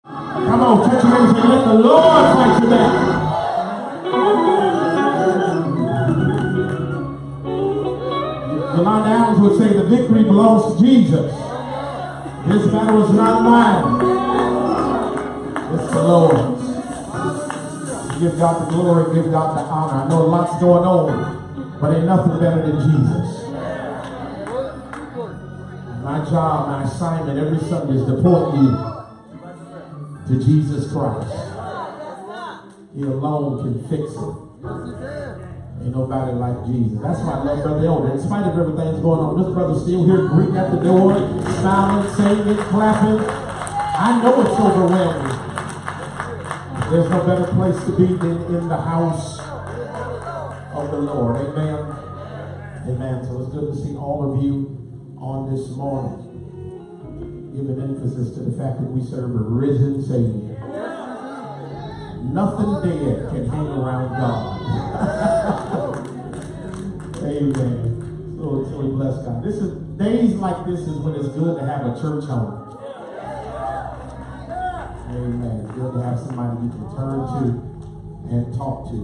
Come on, touch your neighbor and say, let the Lord fight your battle. Yolanda Adams would say the victory belongs to Jesus. This battle is not mine. It's the Lord's. Give God the glory, give God the honor. I know a lot's going on, but ain't nothing better than Jesus. My job, my assignment every Sunday is to point you to Jesus Christ. He alone can fix it. Ain't nobody like Jesus. That's why I love Brother Elder. In spite of everything that's going on, this brother's still here, greeting at the door, smiling, singing, clapping. I know it's overwhelming. There's no better place to be than in the house of the Lord. Amen. Amen. So it's good to see all of you on this morning. Give an emphasis to the fact that we serve a risen Savior. Nothing dead can hang around God. Amen. So we bless God. This is days like this is when it's good to have a church home. Amen. Good to have somebody you can turn to and talk to.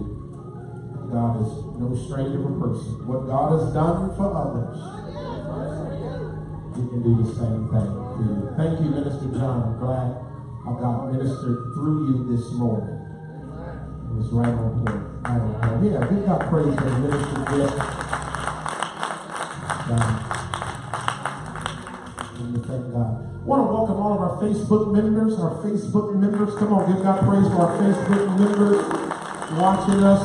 God is no stranger of a person. What God has done for others, you can do the same thing for you. Thank you, Minister John. I'm glad how God ministered through you this morning. It was right on point. Right on point. Yeah, give God praise for the ministry gift. Thank God. I want to welcome all of our Facebook members. Come on, give God praise for our Facebook members watching us.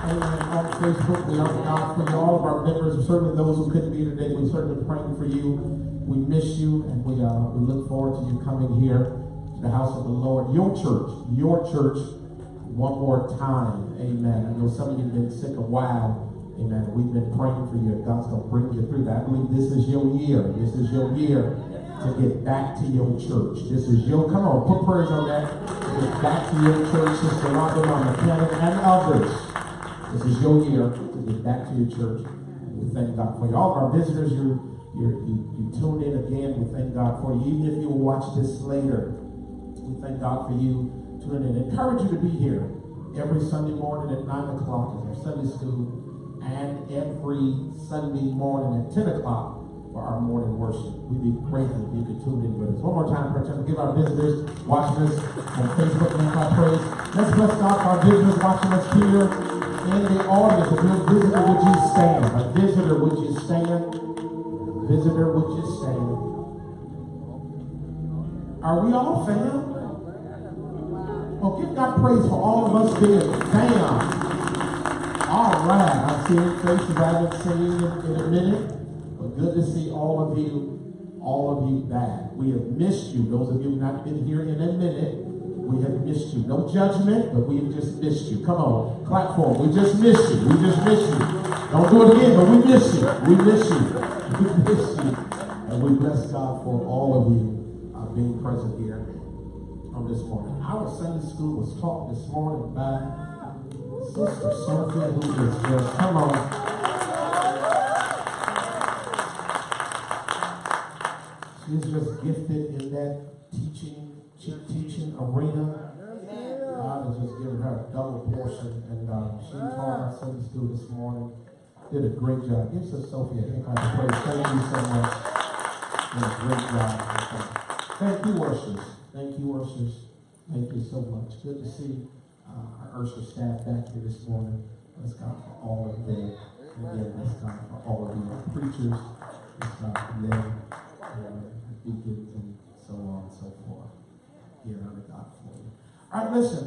Amen. On Facebook, we honor God for you. All of our members, certainly those who couldn't be here today, we're certainly praying for you. We miss you, and we look forward to you coming here to the house of the Lord. Your church, one more time. Amen. I know some of you have been sick a while. Amen. We've been praying for you. God's going to bring you through that. I believe this is your year. This is your year to get back to your church. This is your, come on, put prayers on that. Get back to your church, Sister Rhonda, Mama Kenneth, and others. This is your year to get back to your church. And we thank God for you. All of our visitors, you tuned in again. We thank God for you. Even if you will watch this later, we thank God for you tuning in. Encourage you to be here every Sunday morning at 9 o'clock is our Sunday school. And every Sunday morning at 10 o'clock for our morning worship. We'd be grateful if you could tune in with us. One more time, give our visitors watching us on Facebook and our praise. Let's bless God for our visitors watching us here in the audience. If you're a visitor, would you stand? A visitor, would you stand? Visitor, would you stand? Are we all fam? Well, give God praise for all of us being fam. All right, I see faces I haven't seen in a minute, but good to see all of you back. We have missed you. Those of you who have not been here in a minute, we have missed you. No judgment, but we have just missed you. Come on, clap for them. We just missed you. We just missed you. Don't do it again, but we miss you. We miss you. We miss you. And we bless God for all of you being present here on this morning. Our Sunday school was taught this morning by Sister Sophia, who is just, come on. She's just gifted in that teaching arena. God has just given her a double portion, and she taught our Sunday school this morning. Did a great job. Give Sister Sophia a hand of praise. Thank you so much. Did a great job. Thank you, worshipers. Thank you, worshipers. Thank you so much. Good to see our Ursher staff back here this morning. Bless God for all of them. And again, bless God for all of you preachers. Bless God for them, deacons, and so on and so forth. Here, honor God for you. All right, listen.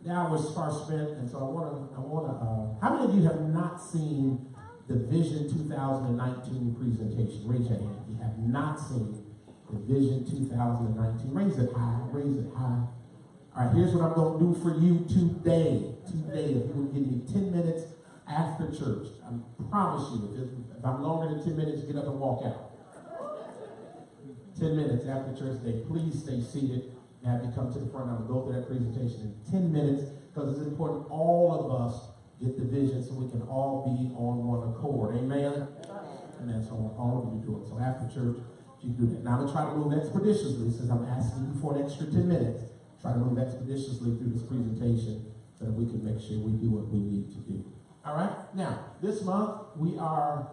Now we're far spent, and so I want to. How many of you have not seen the Vision 2019 presentation? Raise your hand if you have not seen the Vision 2019. Raise it high. Raise it high. All right, here's what I'm going to do for you today. Today, if you would give me 10 minutes after church, I promise you, if I'm longer than 10 minutes, get up and walk out. 10 minutes after church today, please stay seated and have you come to the front. I'm going to go through that presentation in 10 minutes because it's important all of us get the vision so we can all be on one accord. Amen? And that's what all of you do it. So after church, if you can do that. Now I'm going to try to move expeditiously since I'm asking you for an extra 10 minutes. Try to move expeditiously through this presentation so that we can make sure we do what we need to do. All right? Now, this month we are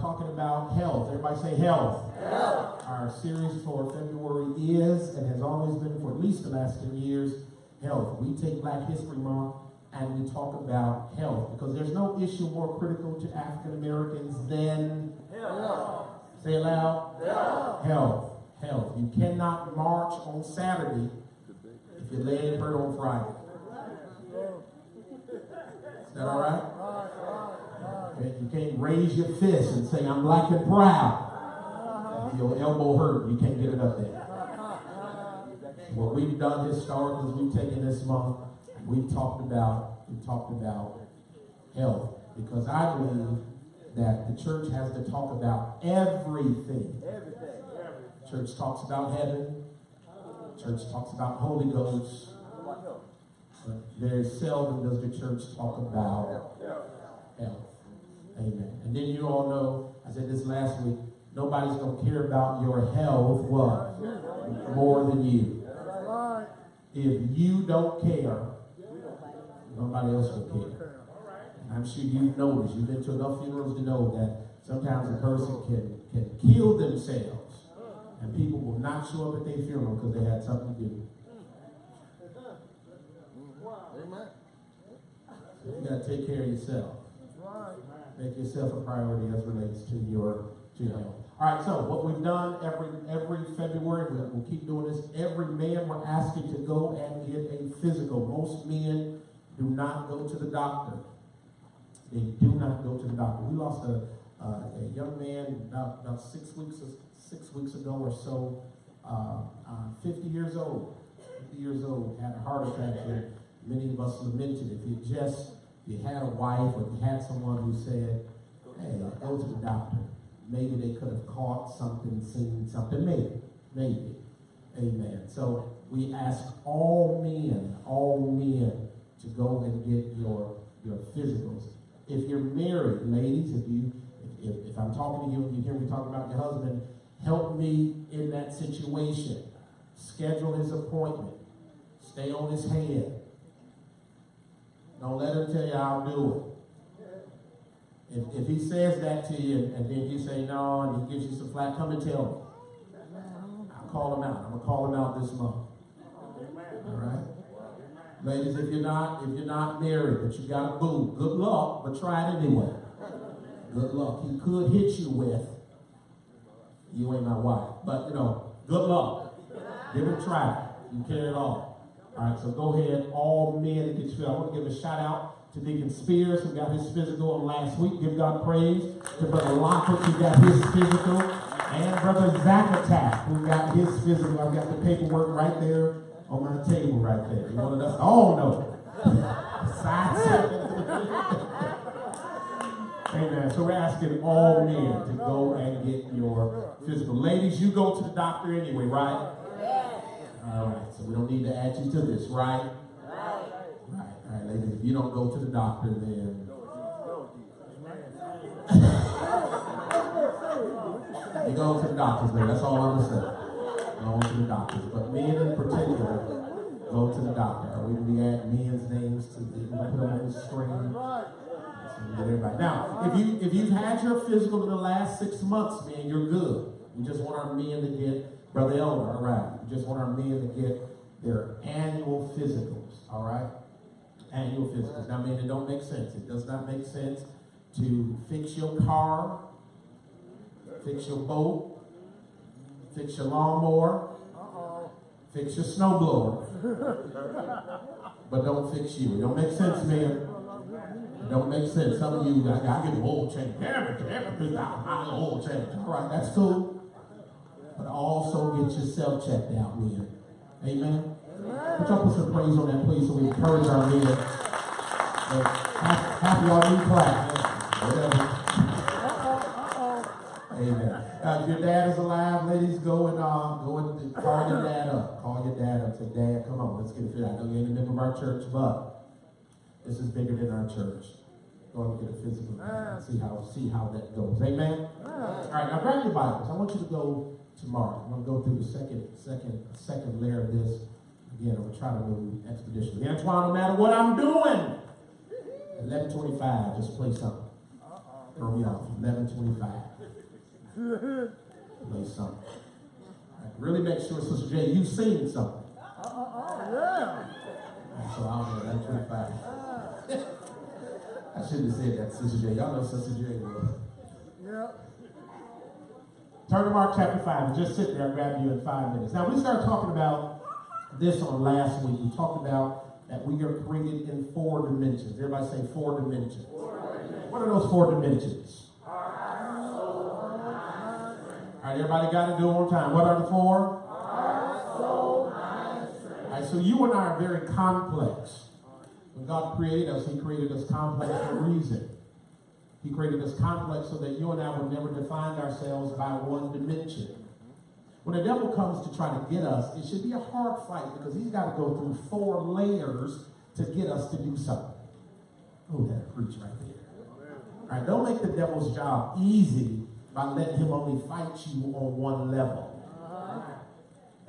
talking about health. Everybody say health. Health. Our series for February is, and has always been for at least the last 10 years, health. We take Black History Month and we talk about health because there's no issue more critical to African Americans than health. Say it loud. Health. Health. Health. You cannot march on Saturday if your leg hurt on Friday. Is that all right? You can't raise your fist and say, I'm black and proud. If your elbow hurt, you can't get it up there. What we've done historically is we've taken this month, we've talked about health. Because I believe that the church has to talk about everything. Church talks about heaven. Church talks about Holy Ghost. But very seldom does the church talk about health. Amen. And then you all know, I said this last week, nobody's going to care about your health, what? More than you. If you don't care, nobody else will care. And I'm sure you've noticed, you've been to enough funerals to know that sometimes a person can kill themselves and people will not show up at their funeral because they had something to do. You got to take care of yourself. Make yourself a priority as relates to your health. All right, so what we've done every February, we'll keep doing this. Every man we're asking to go and get a physical. Most men do not go to the doctor. They do not go to the doctor. We lost a young man about 6 weeks ago or so, 50 years old. 50 years old, had a heart attack, and many of us lamented if you had a wife or you had someone who said, hey, go to the doctor. Maybe they could have caught something, seen something, maybe. Amen. So we ask all men to go and get your physicals. If you're married, ladies, if I'm talking to you and you hear me talk about your husband, help me in that situation. Schedule his appointment. Stay on his head. Don't let him tell you I'll do it. If he says that to you and then you say no and he gives you some flack, come and tell me. I'll call him out. I'm gonna call him out this month. All right, ladies, if you're not married but you got a boo, good luck, but try it anyway. Good luck. He could hit you with, you ain't my wife, but good luck. Give it a try. You carry it on. All right, so go ahead, all men that get you. I want to give a shout out to Deacon Spears, who got his physical on last week. Give God praise. To Brother Lockwood, who got his physical. And Brother Zakatat, who got his physical. I've got the paperwork right there on my table right there. You want us all know. Side Amen. So we're asking all men to go and get your physical. Ladies, you go to the doctor anyway, right? All right, so we don't need to add you to this, right? Right. All right, ladies, if you don't go to the doctor, then you go to the doctors, man. That's all I'm going to say. Go to the doctors. But men in particular, go to the doctor. Are we going to be adding men's names to put them on the screen? So everybody. Now, if you've had your physical in the last 6 months, man, you're good. We just want our men to get, Brother Elder, all right. We just want our men to get their annual physicals, all right? Annual physicals. Now, man, it don't make sense. It does not make sense to fix your car, fix your boat, fix your lawnmower, fix your snowblower, but don't fix you. It don't make sense, man. It don't make sense. Some of you, I get the oil change. Every oil change. All right, that's cool. But also get yourself checked out, men. Amen? Put y'all put some praise on that, please, so we encourage our men. Half of y'all need clap. Whatever. Amen. If your dad is alive, ladies, go and call your dad up. Call your dad up. Say, Dad, come on, let's get it figured out. I know you ain't a member of our church, but this is bigger than our church. Go go and get a physical. See how that goes. Amen. All right, now grab your Bibles. I want you to go to Mark. I'm going to go through the second layer of this. Again, I'm going to try to move expeditiously. Antoine, no matter what I'm doing, 11:25, just play something. Throw me off. 11:25. Play something. All right, really make sure, Sister J, you've seen something. Yeah. So I'll do 11:25. I shouldn't have said that, Sister J. Y'all know Sister J will. Yeah. Turn to Mark chapter 5 and just sit there. I'll grab you in 5 minutes. Now, we started talking about this on last week. We talked about that we are created in 4 dimensions. Everybody say 4 dimensions. What are those 4 dimensions? All right, everybody got to do it one more time. What are the 4? All right, so you and I are very complex. When God created us, He created us complex for a reason. He created us complex so that you and I would never define ourselves by one dimension. When the devil comes to try to get us, it should be a hard fight because he's got to go through 4 layers to get us to do something. Oh, that preach right there. All right, don't make the devil's job easy by letting him only fight you on one level.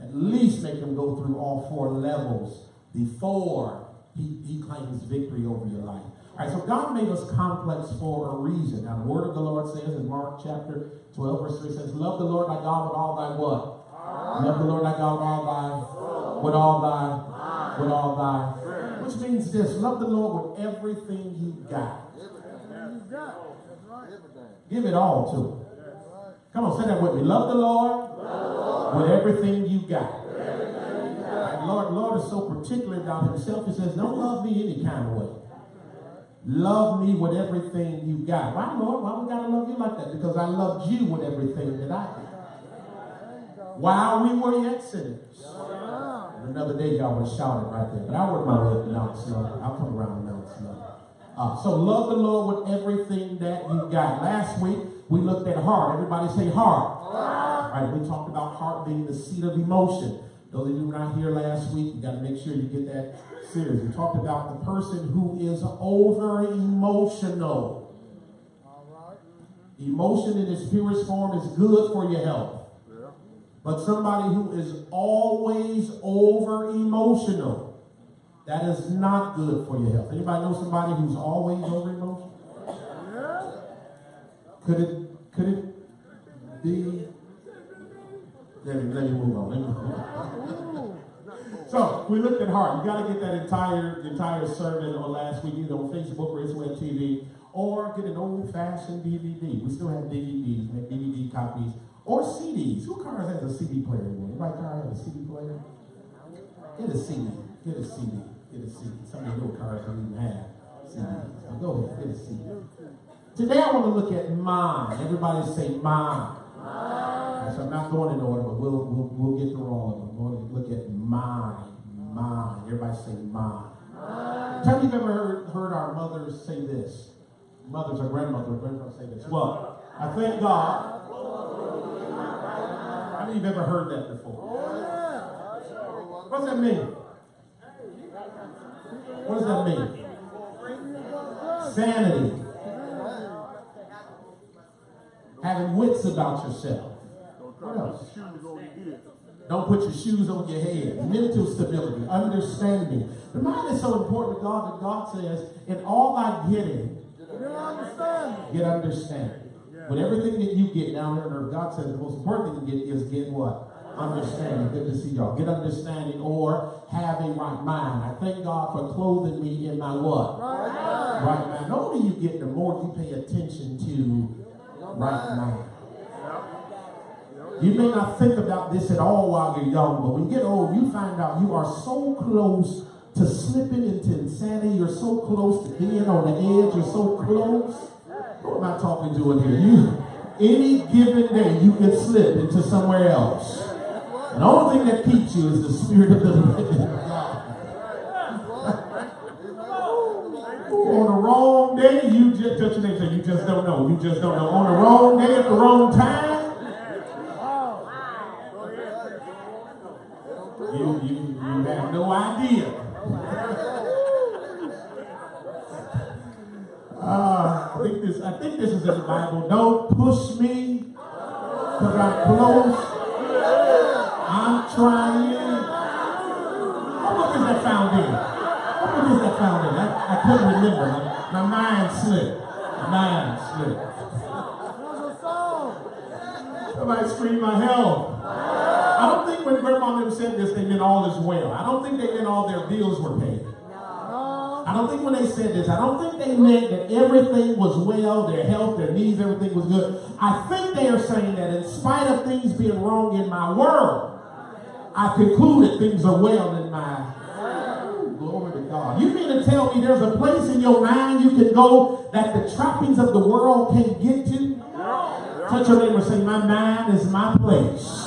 At least make him go through all 4 levels before he claims victory over your life. All right, so God made us complex for a reason. Now, the word of the Lord says in Mark chapter 12, verse 3 says, love the Lord thy God with all thy what? Love the Lord thy God with all thy, which means this, love the Lord with everything you got. Give it all to him. Come on, say that with me. Love the Lord with everything you got. Lord is so particular about himself. He says, don't love me any kind of way. Love me with everything you got. Why, Lord? Why we got to love you like that? Because I loved you with everything that I did. While we were yet sinners. Another day y'all would shout it right there. But I work my way up the mountain slow. I'll come around the mountain slow. So love the Lord with everything that you got. Last week, we looked at heart. Everybody say heart. All right, we talked about heart being the seat of emotion. Those of you who were not here last week, you got to make sure you get that serious. We talked about the person who is over emotional. Emotion in its purest form is good for your health. But somebody who is always over emotional, that is not good for your health. Anybody know somebody who's always over emotional? Could it be? Let me move on. So we looked at heart. You got to get that entire sermon on last week, either on Facebook or ItsWebTV, or get an old-fashioned DVD. We still have DVDs, make DVD copies, or CDs. Who cars has a CD player anymore? Anybody car has a CD player? Get a CD. Get a CD. Get a CD. Some of the little cars don't even have CDs. So go ahead, get a CD. Today I want to look at mind. Everybody say mind. So I'm not going in order, but we'll get through all of them. We're going to look at mind. Everybody say mind. Tell me if you've ever heard our mothers say this. Mothers or grandmothers say this. What? I thank God. How many of you have ever heard that before? What's that mean? What does that mean? Sanity. Having wits about yourself. What else? Don't put your shoes on your head. Mental stability, understanding. The mind is so important to God that God says, in all thy getting, get understanding. With everything that you get down here on earth, God says the most important thing to get is get what? Understanding. Good to see y'all. Get understanding or have a right mind. I thank God for clothing me in my what? Right mind. The older you get, the more you pay attention to right mind. You may not think about this at all while you're young, but when you get old, you find out you are so close to slipping into insanity. You're so close to being on the edge. You're so close. What am I talking to in here? Any given day, you can slip into somewhere else. And the only thing that keeps you is the Spirit of the living God. On the wrong day, you just touch your name and say, you just don't know. You just don't know. On the wrong day at the wrong time, you have no idea. this. I think this is in the Bible. Don't push me because I'm close. I'm trying. What book is that found in? What book is that found in? I couldn't remember. My mind slipped. Somebody scream my help. I don't think when Grandma and them said this, they meant all is well. I don't think they meant all their bills were paid. I don't think when they said this, I don't think they meant that everything was well, their health, their needs, everything was good. I think they are saying that in spite of things being wrong in my world, I concluded things are well in my glory to God. You mean to tell me there's a place in your mind you can go that the trappings of the world can't get to? Touch your neighbor and say, my mind is my place.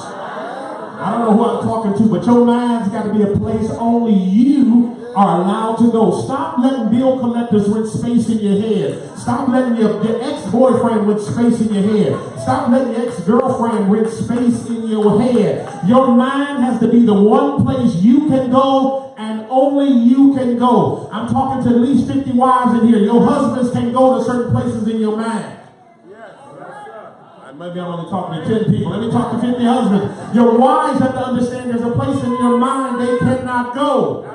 I don't know who I'm talking to, but your mind's got to be a place only you are allowed to go. Stop letting bill collectors rent space in your head. Stop letting your ex-boyfriend rent space in your head. Stop letting your ex-girlfriend rent space in your head. Your mind has to be the one place you can go and only you can go. I'm talking to at least 50 wives in here. Your husbands can go to certain places in your mind. Maybe I'm only talking to 10 people. Let me talk to 50 husbands. Your wives have to understand there's a place in your mind they cannot go.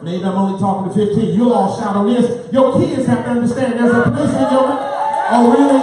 Maybe I'm only talking to 15. You'll all shout on this. Your kids have to understand there's a place in your mind. Oh, really?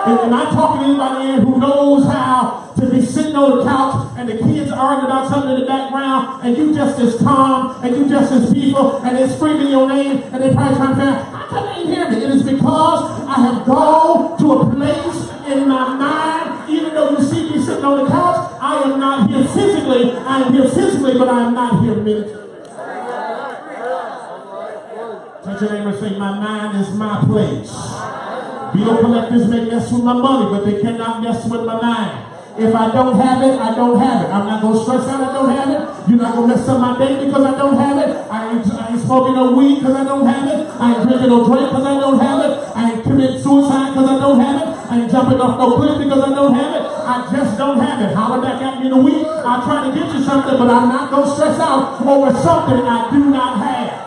Really? Am I talking to anybody here who knows how to be sitting on the couch and the kids arguing about something in the background and you just as calm and you just as peaceful and they're screaming your name and they probably trying to figure out, how come they ain't hear me? It is because I have gone to a place in my mind, even though you see me sitting on the couch, I am not here physically. I am here physically, but I am not here mentally. Touch your neighbor and say, my mind is my place. Bill collectors may mess with my money, but they cannot mess with my mind. If I don't have it, I don't have it. I'm not going to stress out I don't have it. You're not going to mess up my day because I don't have it. I ain't smoking no weed because I don't have it. I ain't drinking no drink because I don't have it. I ain't committing suicide because I don't have it. I ain't jumping off no cliff because I don't have it. I just don't have it. Holler back at me in a week. I'll try to get you something, but I'm not going to stress out over something I do not have.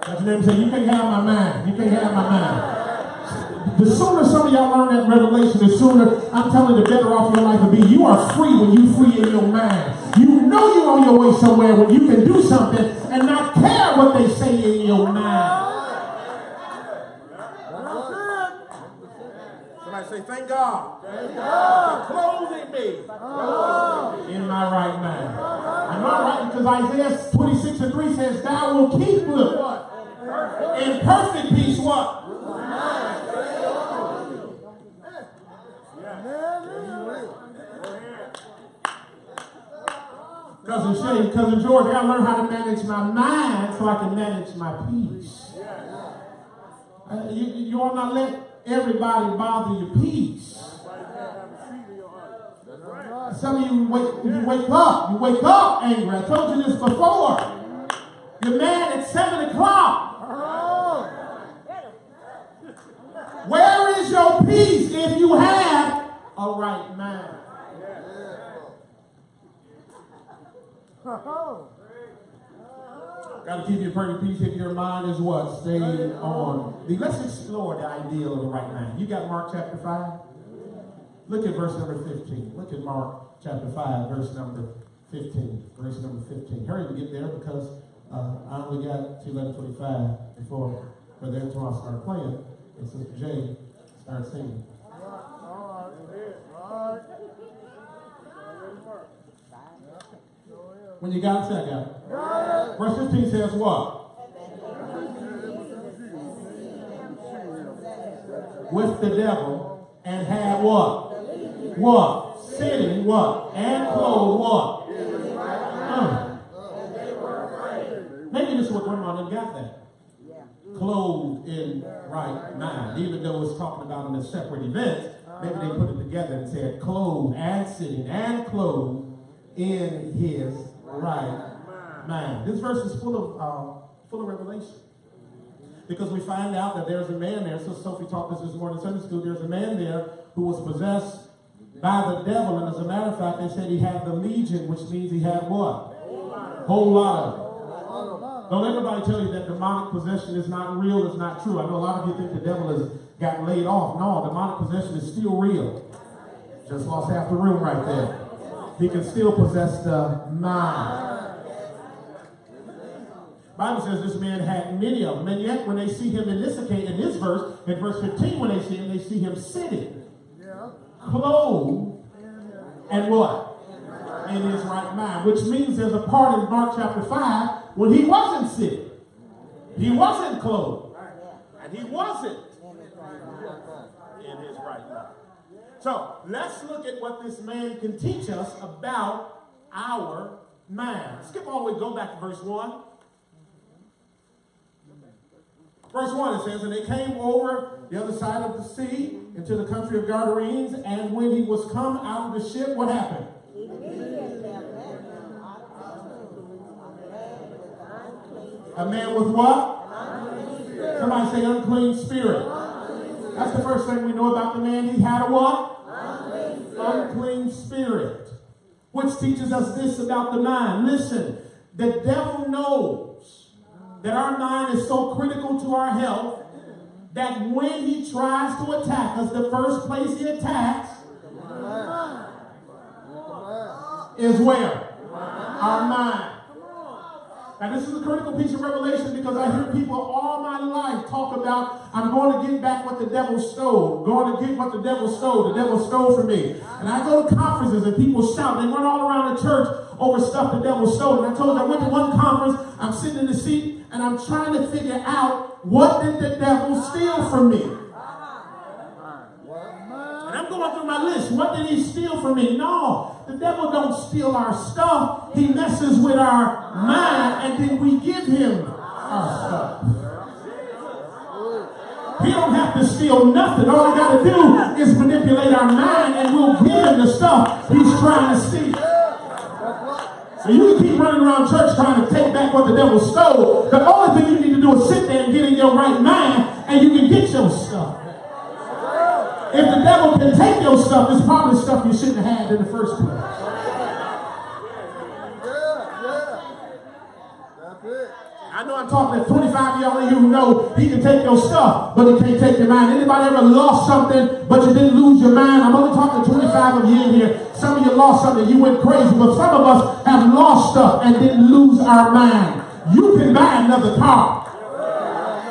That's the name say, you can't have my mind. You can't have my mind. The sooner some of y'all learn that revelation, the sooner, I'm telling you, the better off your life will be. You are free when you free in your mind. You know you're on your way somewhere when you can do something and not care what they say in your mind. Somebody say, thank God. Thank God. For clothing me in my right mind. Am I right? Because Isaiah 26:3 says, thou will keep what? In perfect peace, what? Cousin George, I gotta learn how to manage my mind so I can manage my peace. You ought not let everybody bother your peace. Some of you wake up angry. I told you this before. You're mad at 7 o'clock. Where is your peace if you have a right mind? Got to keep your perfect peace if your mind is what? Stay on. Let's explore the ideal of the right mind. You got Mark chapter 5? Look at verse number 15. Look at Mark chapter 5, verse number 15. Verse number 15. Hurry to get there because I only got to 11:25 before them to start playing. And Sister Jay started singing. When you got it, say I got it. Verse 15 says what? With the devil and had what? What? Sitting what? And clothed what? Maybe this is what Grandma done got that. Clothed in right mind. Even though it's talking about in a separate event, maybe they put it together and said clothed and sitting and clothed in his right mind. This verse is full of revelation. Because we find out that there's a man there. So Sophie taught us this morning in Sunday school. There's a man there who was possessed by the devil. And as a matter of fact, they said he had the legion, which means he had what? Whole lot of it. Don't let anybody tell you that demonic possession is not real, it's not true. I know a lot of you think the devil has got laid off. No, demonic possession is still real. Just lost half the room right there. He can still possess the mind. Bible says this man had many of them, and yet when they see him in this occasion, in this verse, in verse 15, when they see him sitting, clothed, and what? In his right mind. Which means there's a part in Mark chapter 5 when he wasn't sitting. He wasn't clothed. And he wasn't in his right mind. So let's look at what this man can teach us about our mind. Skip all the way, go back to verse 1. Verse 1, it says, and they came over the other side of the sea into the country of Gadarenes, and when he was come out of the ship, what happened? A man with what? Somebody say unclean spirit. That's the first thing we know about the man. He had a what? Unclean spirit. Which teaches us this about the mind. Listen, the devil knows that our mind is so critical to our health that when he tries to attack us, the first place he attacks is where? Our mind. Now this is a critical piece of revelation because I hear people all my life talk about, I'm going to get back what the devil stole. Going to get what the devil stole. The devil stole from me. And I go to conferences and people shout. They run all around the church over stuff the devil stole. And I told you, I went to one conference. I'm sitting in the seat and I'm trying to figure out what did the devil steal from me. And I'm going through my list. What did he steal from me? No, the devil don't steal our stuff. He messes with our mind and then we give him our stuff. He don't have to steal nothing. All he got to do is manipulate our mind and we'll give him the stuff he's trying to steal. So you can keep running around church trying to take back what the devil stole. The only thing you need to do is sit there and get in your right mind and you can get your stuff. If the devil can take your stuff, it's probably stuff you shouldn't have had in the first place. I know I'm talking to 25 of y'all in here who know he can take your stuff, but he can't take your mind. Anybody ever lost something, but you didn't lose your mind? I'm only talking to 25 of you in here. Some of you lost something, you went crazy, but some of us have lost stuff and didn't lose our mind. You can buy another car.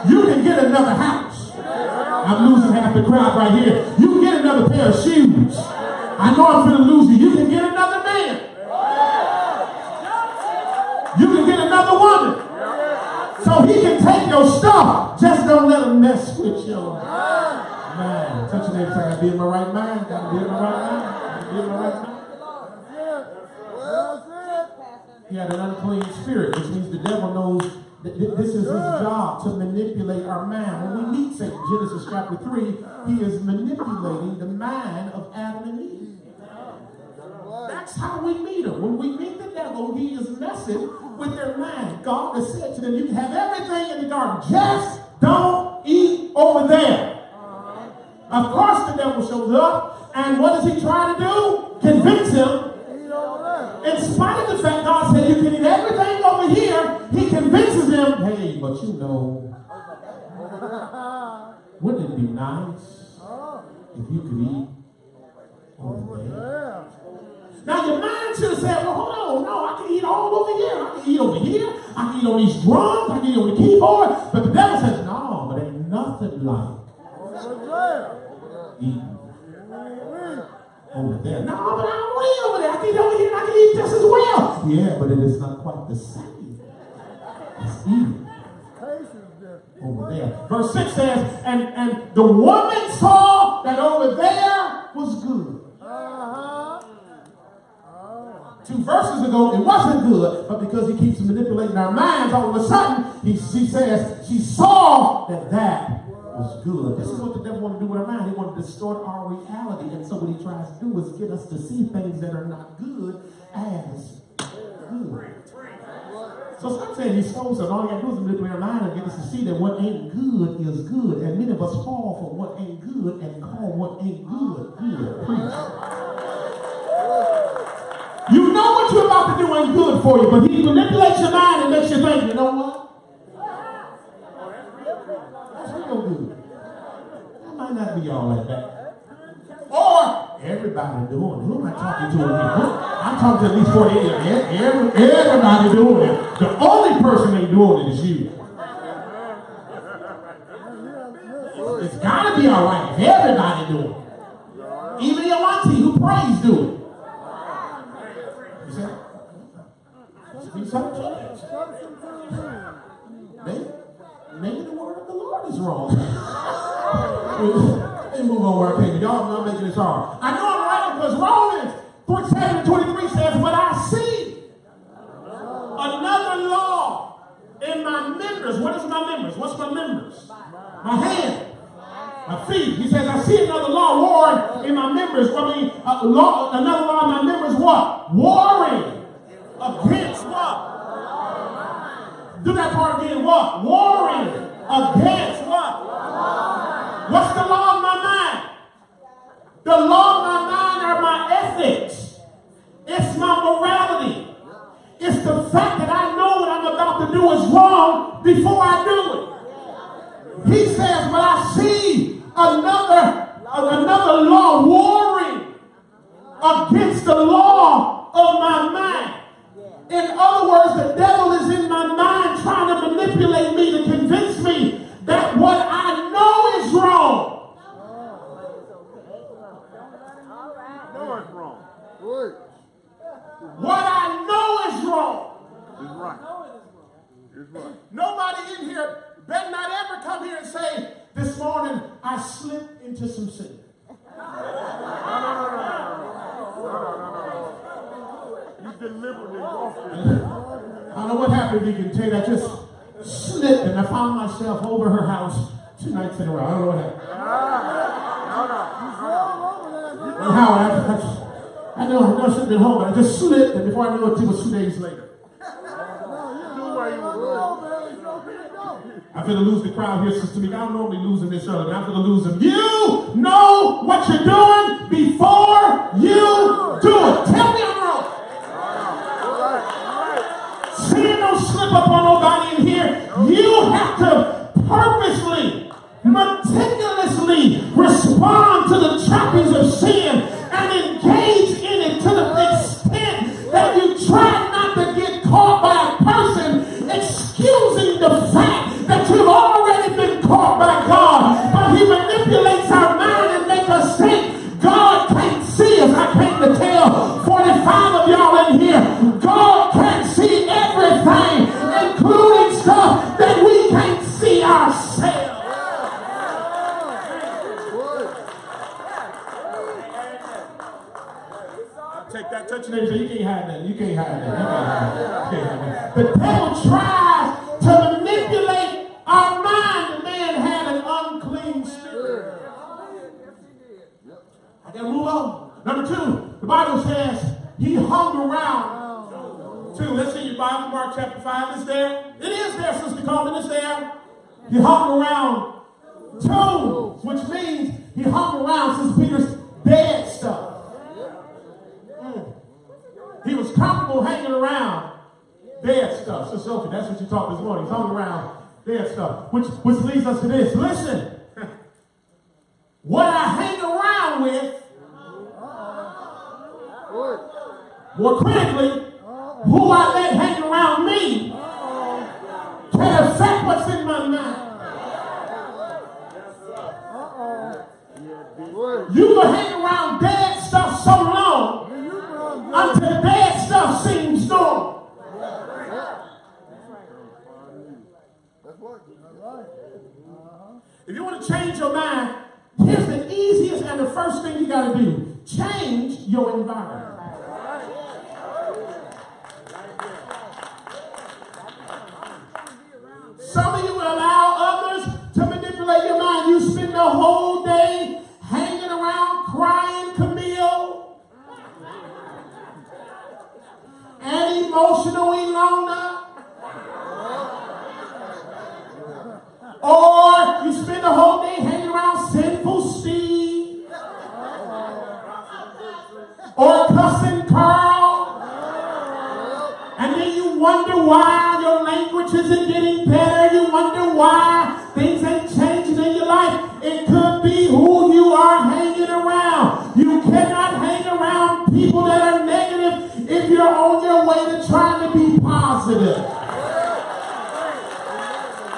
You can get another house. I'm losing half the crowd right here. You can get another pair of shoes. I know I'm going to lose you. You can get another man. You can get another woman. So he can take your stuff. Just don't let him mess with your mind. Touch your neighbor, say, I gotta be in my right mind. Gotta be in my right mind. Gotta be in my right mind. He had an unclean spirit, which means the devil knows this is his job to manipulate our mind. When we meet Satan, Genesis chapter 3, he is manipulating the mind of Adam and Eve. That's how we meet him. When we meet the devil, he is messing with their mind. God has said to them, you can have everything in the garden, just don't eat over there. Of course the devil shows up, and what does he try to do? Convince him. In spite of the fact God said you can eat everything over here, he convinces him, hey, but you know, wouldn't it be nice if you could eat over there? Now your mind should have said, well, hold on, no, I can eat all over here. I can eat over here. I can eat on these drums. I can eat on the keyboard. But the devil says, no, but ain't nothing like eating over there. No, but I don't eat over there. I can eat over here and I can eat just as well. Yeah, but it is not quite the same as eating over there. Verse 6 says, and the woman saw that over there was good. 2 verses ago, it wasn't good, but because he keeps manipulating our minds, all of a sudden, she says, she saw that was good. This is what the devil wants to do with our mind. He wants to distort our reality. And so what he tries to do is get us to see things that are not good as good. So So stop saying he stole something. All you got to do is manipulate our mind and get us to see that what ain't good is good. And many of us fall for what ain't good and call what ain't good good. Preach. You know what you're about to do ain't good for you, but he manipulates your mind and makes you think, you know what? That's real good. That might not be all that bad. Or everybody doing it. Who am I talking to in here? I'm talking to at least 48. Everybody doing it. The only person ain't doing it is you. It's got to be all right if everybody doing it. Even your auntie who prays do it. You see? Speak something. Maybe the word of the Lord is wrong. Let me move on where I came. Y'all not making this hard. I know I'm right because Romans 7:23 says, but I see another law in my members. What is my members? What's my members? My hand, my feet. He says, I see another law warring in my members. Another law in my members what? Warring against what? Do that part again. What? Warring against what? What's the law of my mind? The law of my mind are my ethics. It's my morality. It's the fact that I know what I'm about to do is wrong before I do it. He says, but I see another law warring against the law of my mind. In other words, the devil is in my mind trying to manipulate me to convince me that what I know is wrong. No, it's wrong. What I know is wrong. It's right. It's right. Nobody in here better not ever come here and say, this morning I slipped into some sin. You deliberately walked in. I don't know what happened, Deacon Tate. I just slipped and I found myself over her house 2 nights in a row. I don't know what happened. And how I know I should have been home, but I just slipped, and before I knew it, it was 2 days later. I'm going to lose the crowd here, Sister Meek. I don't normally lose in this early, but I'm going to lose them. You know what you're doing before you do it. Tell me I'm wrong. Sin don't slip up on nobody in here. You have to purposely, meticulously respond to the trappings of sin and engage in it to the extent that you try not to get caught by a person excusing the fact that you've already been caught by God. But he manipulates our mind and makes us think God can't see us. I came to tell 45 of y'all in here, God can't see everything, including stuff that we can't see ourselves. Take that, touch your neighbor, say, you can't hide that. You can't hide that. You can't hide that. The devil tries to manipulate our mind. The man had an unclean spirit. I gotta move on. Number 2, the Bible says he hung around. 2, let's see your Bible, Mark chapter 5. It's there. It is there, Sister Coleman. It's there. He hung around tombs, which means he hung around Sister Peter's dead stuff. He was comfortable hanging around dead stuff. So Sophie, that's what you taught this morning. He's hung around dead stuff. Which leads us to this. Listen. What I hang around with, more critically, who I let hang around me, can affect what's in my mind. You can hang around dead stuff so long until dead stuff seems normal. If you want to change your mind, here's the easiest and the first thing you got to do. Change your environment. Some of you will allow others to manipulate your mind. You spend the whole day hanging around crying Camille and emotional Ilona Or you spend the whole day hanging around sinful Steve. Or cussing Carl. And then you wonder why your language isn't getting better. You wonder why things ain't changing in your life. It could be who you are hanging around. You cannot hang around people that are negative if you're on your way to trying to be positive.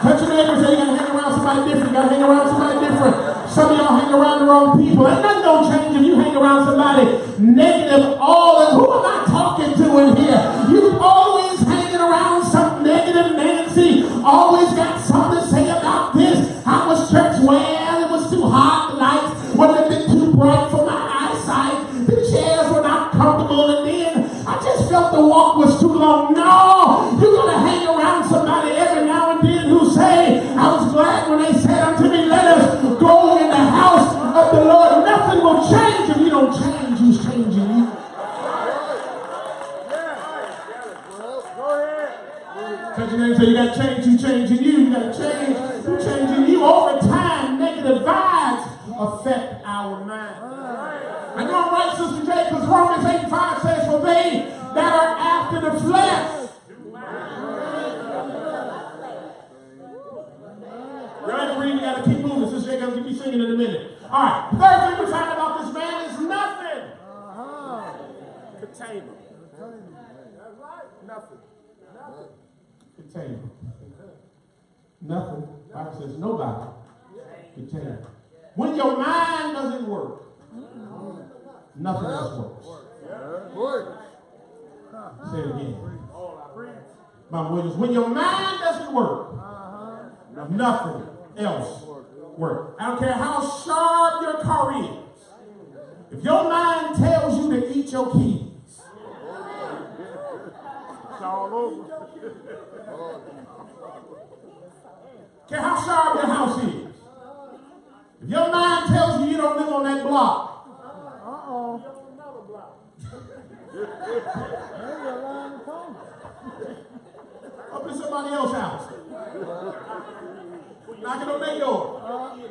Touch your neighbor and say you gotta hang around somebody different. You gotta hang around somebody different. Some of y'all hang around the wrong people. Ain't nothing gonna change if you hang around somebody negative all the. Who am I talking to in here? You always hanging around some negative Nancy. Always got something to say about this. How was church? Well, it was too hot. The lights wasn't a bit too bright for my eyesight. The chairs were not comfortable, and then I just felt the walk was too long. No, you gotta hang around somebody every now and then who say, I was glad when they said unto me, let us go in the house of the Lord. Nothing will change if you don't change who's changing you. Touch your name and say, you got to change who's changing you. You got to change who's changing you. Over time, negative vibes affect our mind. I know I'm right, Sister J, because Romans 8:5 says, for they that are after the flesh. Right, reading, you got to keep moving. Sister J, going to be singing in a minute. All right, the third thing we find about this man is nothing. Contain him. That's right. Nothing. Contain him. Nothing. The Bible says nobody. Contain him. When your mind doesn't work, nothing else works. Say it again. Mama Williams, when your mind doesn't work, nothing else works. I don't care how sharp your car is. If your mind tells you to eat your keys, it's all over. Care how sharp your house is. If your mind tells you you don't live on that block, up in somebody else's house. Knocking on their door.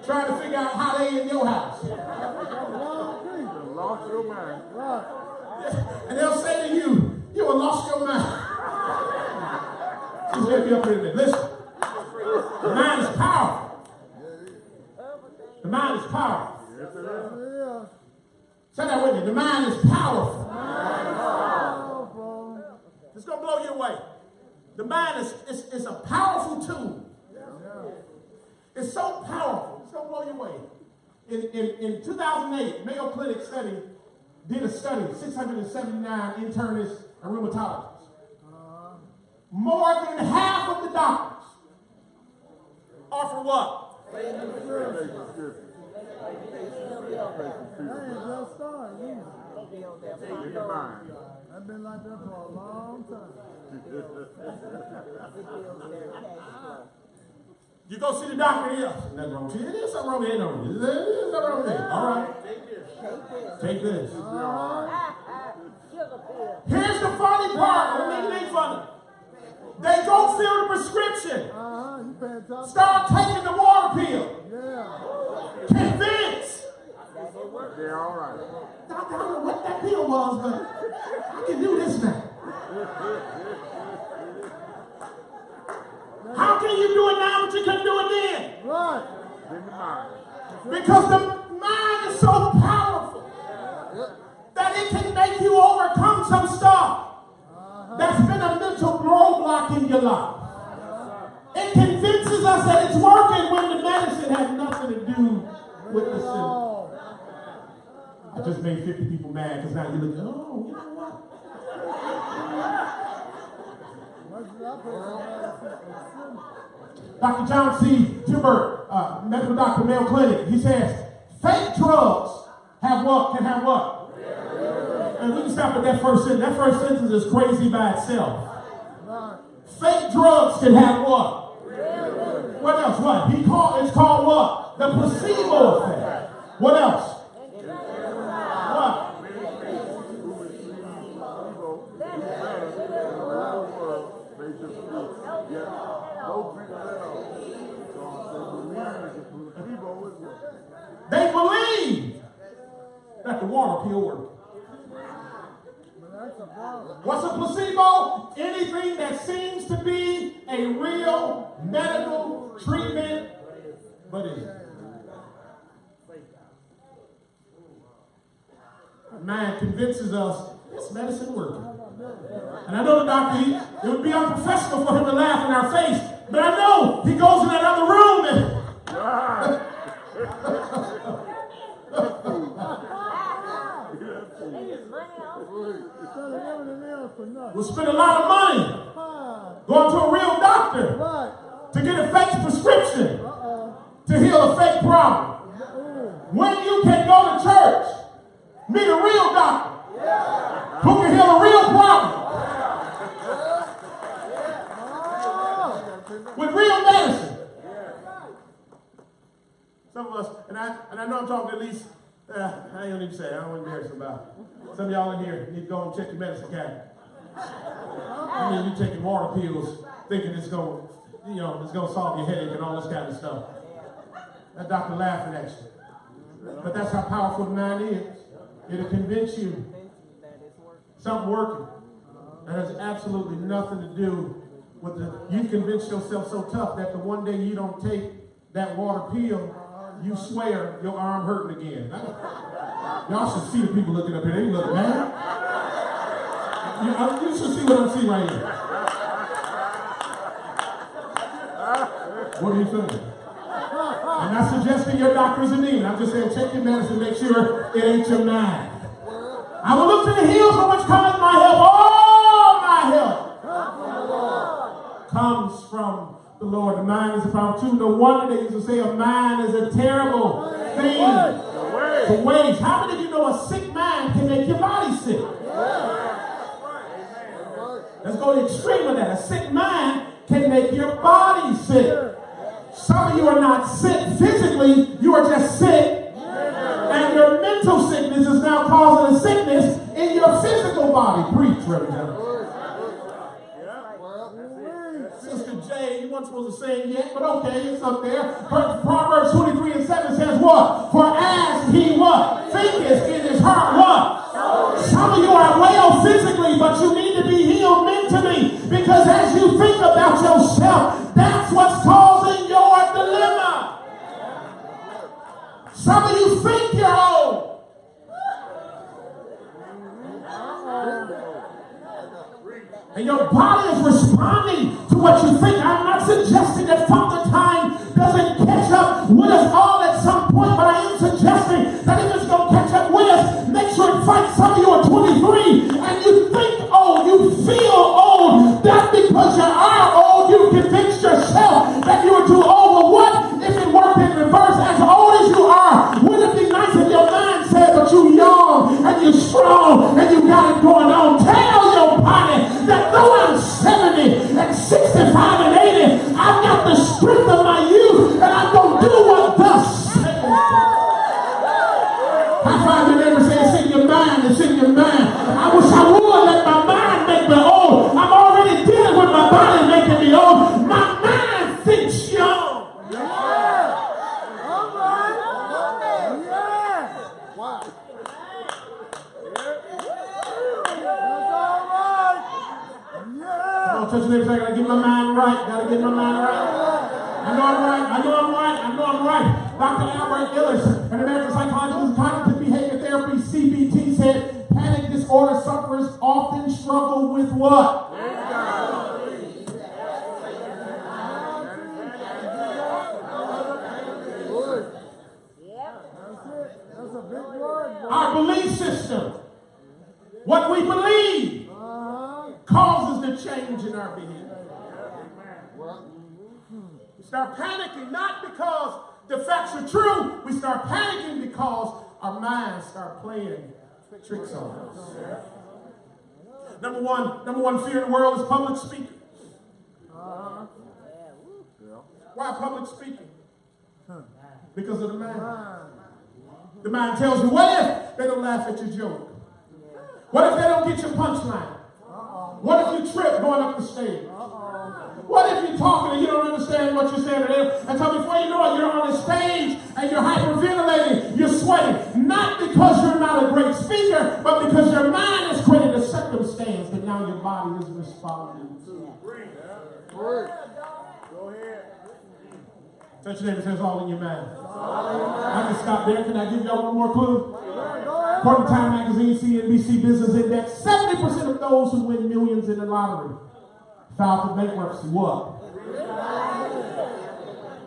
Trying to figure out how they in your house. Lost your mind. And they'll say to you, you have lost your mind. Just let me up here a minute. Listen. The mind is powerful. The mind is powerful. Say that with me. The mind is powerful. It's going to blow you away. The mind is a powerful tool. It's so powerful. It's going to blow you away. In 2008, Mayo Clinic did a study, 679 internists and rheumatologists. More than half of the doctors offer what? I've been like that for a long time. You go see the doctor here. Nothing wrong with you. There's something wrong with it. There's something wrong with it. All right. Take this. Here's the funny part. Don't make it ain't funny. They go fill the prescription. Start taking the water pill. Yeah. Convince. Yeah, all right. Doctor, I don't know what that pill was, but I can do this now. How can you do it now, but you couldn't do it then? Right. Because the mind is so powerful that it can make you overcome some stuff that's been a mental roadblock in your life. It convinces us that it's working when the medicine had nothing to do with the symptom. I just made 50 people mad because now you're looking, oh, you know what? Dr. John C. Timber, medical doctor, Mayo Clinic, he says, fake drugs have what? Can have what? And we can stop at that first sentence. That first sentence is crazy by itself. Fake drugs can have what? What else? What? It's called what? The placebo effect. What else? What? got the water pill working. That's a problem. What's a placebo? Anything that seems to be a real medical treatment, but isn't. Man convinces us this medicine working. And I know the doctor, it would be unprofessional for him to laugh in our face, but I know he goes in that other room and we'll spend a lot of money going to a real doctor to get a fake prescription to heal a fake problem. When you can go to church, meet a real doctor who can heal a real problem with real medicine. Some of us, and I know I'm talking to at least, I ain't gonna even say it, I don't want to embarrass somebody. Some of y'all in here need to go and check your medicine cabinet. I mean, you taking water pills thinking it's gonna, it's gonna solve your headache and all this kind of stuff. That doctor laughing at you. But that's how powerful the mind is. It'll convince you something working. That has absolutely nothing to do with you convince yourself so tough that the one day you don't take that water pill, you swear your arm hurting again. Y'all should see the people looking up here. They look mad. You should see what I'm seeing right here. What are you saying? I'm not suggesting your doctor's a demon. I'm just saying check your medicine, make sure it ain't your mind. I will look to the hills from which cometh my help. All my help comes from the Lord. The mind is a power too. No wonder they used to say a mind is a terrible thing to waste. How many of you know a sick mind can make your body sick? Let's go to the extreme of that. A sick mind can make your body sick. Some of you are not sick physically, you are just sick. And your mental sickness is now causing a sickness in your physical body. Preach, Reverend John. Sister J, you weren't supposed to sing yet, but okay, it's up there. Proverbs 23:7 says what? For as he what? Thinketh in his heart what? Some of you are well physically, but you need to be healed mentally. Because as you think about yourself, that's what's causing your dilemma. Some of you think you're old. And your body is responding to what you think. I'm not suggesting that Father Time doesn't catch up with us all at some point, but I am suggesting that if it's going to catch up with us, make sure it fights. Some of you are 23 and you think old, you feel old. That's because you are old. You convinced yourself that you were too old. Well, what if it worked in reverse? As old as you are, wouldn't it be nice if your mind said, but you young and you're strong and you got it going on? Tell your body that though I'm 70 and 65 and 80, I've got the strength of my youth and I'm going to do what thus says. High five your neighbor, say it's in your mind, it's in your mind. I wish I would let my mind make me old. I'm already dealing with my body making me old. My mind thinks young. Touch your lips, I gotta get my mind right. Gotta get my mind right. I know I'm right. I know I'm right. I know I'm right. Dr. Albert Ellis, an American psychologist with cognitive behavior therapy, CBT, said panic disorder sufferers often struggle with what? That's a big word. Our belief system. What we believe causes the change in our behavior. We start panicking not because the facts are true. We start panicking because our minds start playing tricks on us. Number one fear in the world is public speaking. Why public speaking? Because of the mind. The mind tells you, what if they don't laugh at your joke? What if they don't get your punchline? What if you trip going up the stage? What if you're talking and you don't understand what you're saying? And so before you know it, you're on the stage and you're hyperventilating. You're sweating, not because you're not a great speaker, but because your mind has created a circumstance that now your body is responding to. Go ahead. Touch your neighbor, says all in your mind. I can stop there. Can I give y'all one more clue? According to Time Magazine, CNBC Business Index, 70% of those who win millions in the lottery file for bankruptcy. What?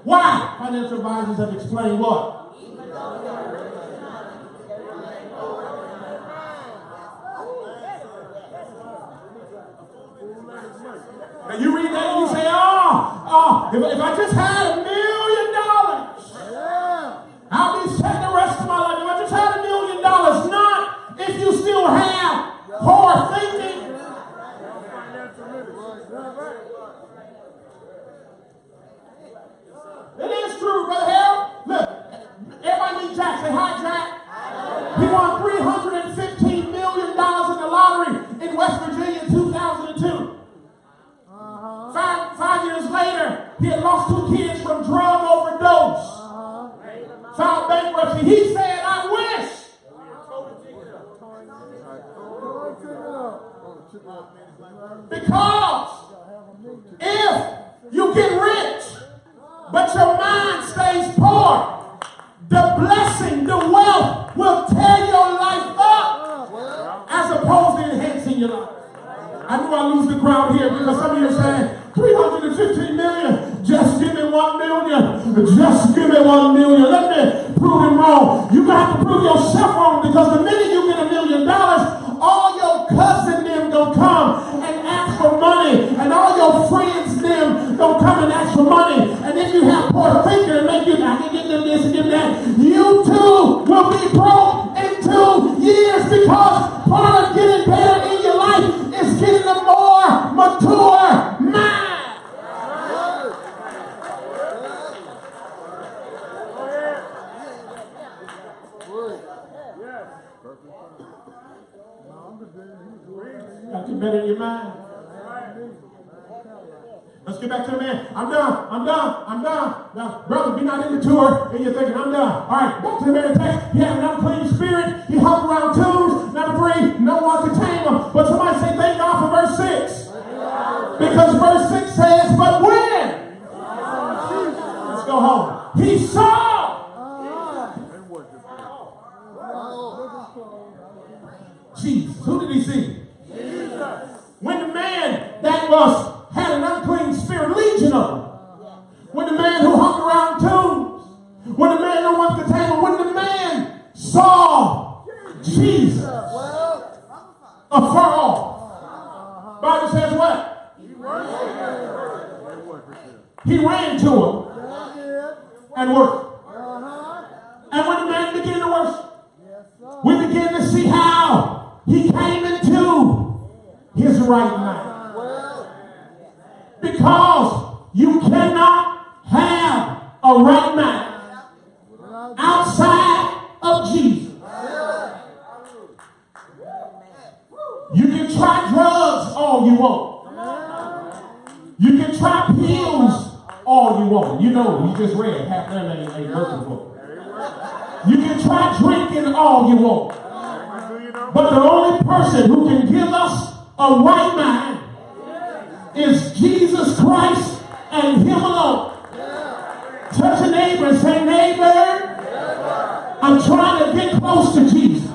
Why? Financial advisors have explained what? Now you read that and you say, if I just had $1 million, I'll be set the rest of my life. If I just had $1 million, not if you still have poor thinking. It is true, Brother Harold. Look, everybody meet Jack. Say hi, Jack. He won $315 million in the lottery in West Virginia in 2002. 5 years later, he had lost 2 kids from drug overdose. Filed bankruptcy. He said, I wish. Because if you get rich, but your mind stays poor, the blessing, the wealth will tear your life up as opposed to enhancing your life. I knew I lose the crowd here because some of you are saying, 315 million, just give me 1 million. Just give me 1 million. Let me prove him wrong. You got to prove yourself wrong because the minute you get $1 million, all your cousins them gonna come and ask for money, and all your friends them gonna come and ask for money. And if you have poor thinking and make you, I can give them this and give them that, you too will be broke in 2 years because part of getting better in your life is getting a more mature mind. Got to get better in your mind. Let's get back to the man. I'm done. Now, brother, be not in the tour and you're thinking, I'm done. All right, back to the man text. He had an unclean spirit. He hung around tombs. Number 3, no one could tame him. But somebody say, thank God for verse 6. Because verse 6 says, but when? Let's go home. He saw. Jesus. Who did he see? Jesus. When the man that had an unclean spirit, legion of them. When the man who hung around tombs. When the man no one could tame him. When the man saw Jesus afar off. Bible says what? He ran to him and worshiped. And when the man began to worship, we begin to see how he came into his right mind. Because you cannot have a right mind outside of Jesus. You can try drugs all you want. You can try pills all you want. You know, you just read half of them ain't working for you. You can try drinking all you want. But the only person who can give us a right mind is Jesus Christ and Him alone. Touch a neighbor and say, neighbor, I'm trying to get close to Jesus.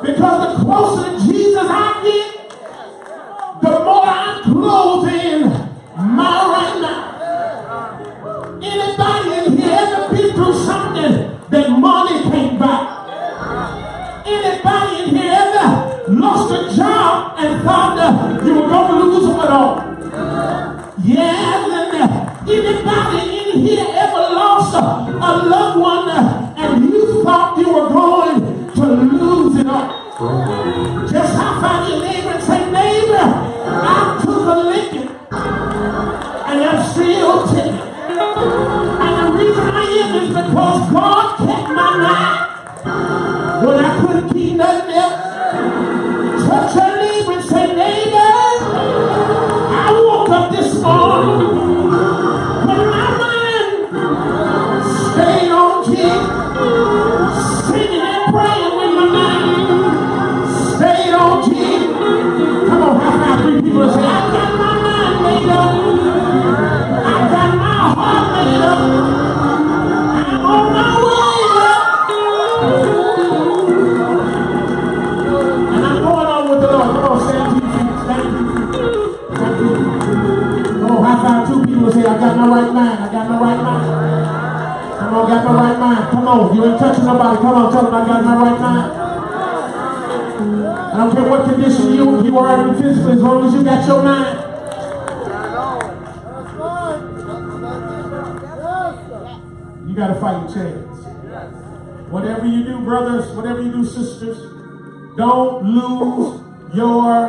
Because the closer to Jesus I get, the more I'm clothed in my right mind. Anybody in here ever been through something that money can't buy? Anybody in here ever lost a job and thought you were going to lose it all? Yeah, anybody in here ever lost a loved one and you thought you were going to lose it all? Just high five your neighbor and say, neighbor, I took a licking and I'm still ticking. And the reason I am is because God kept my mind when I couldn't keep nothing else. Touch your neighbor and say, neighbor, I woke up this morning when my mind stayed on I got my right mind. I got my right mind. Come on, got my right mind. Come on, you ain't touching nobody. Come on, tell them I got my right mind. I don't care what condition you are in physically, as long as you got your mind. You got to fight your chance. Whatever you do, brothers, whatever you do, sisters, don't lose your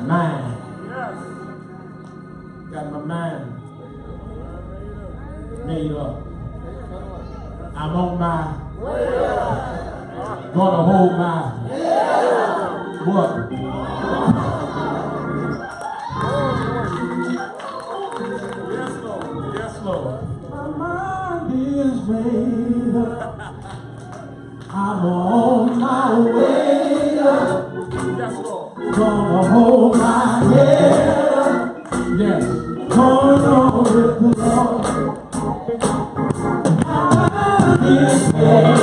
mind. Got my mind made up. I'm on my gonna hold my what? Yes, Lord. Yes, Lord. My mind is made up. I'm on my way up. Yes, Lord. Gonna hold my head up. Yes. Going on with the Lord. My mind is made up.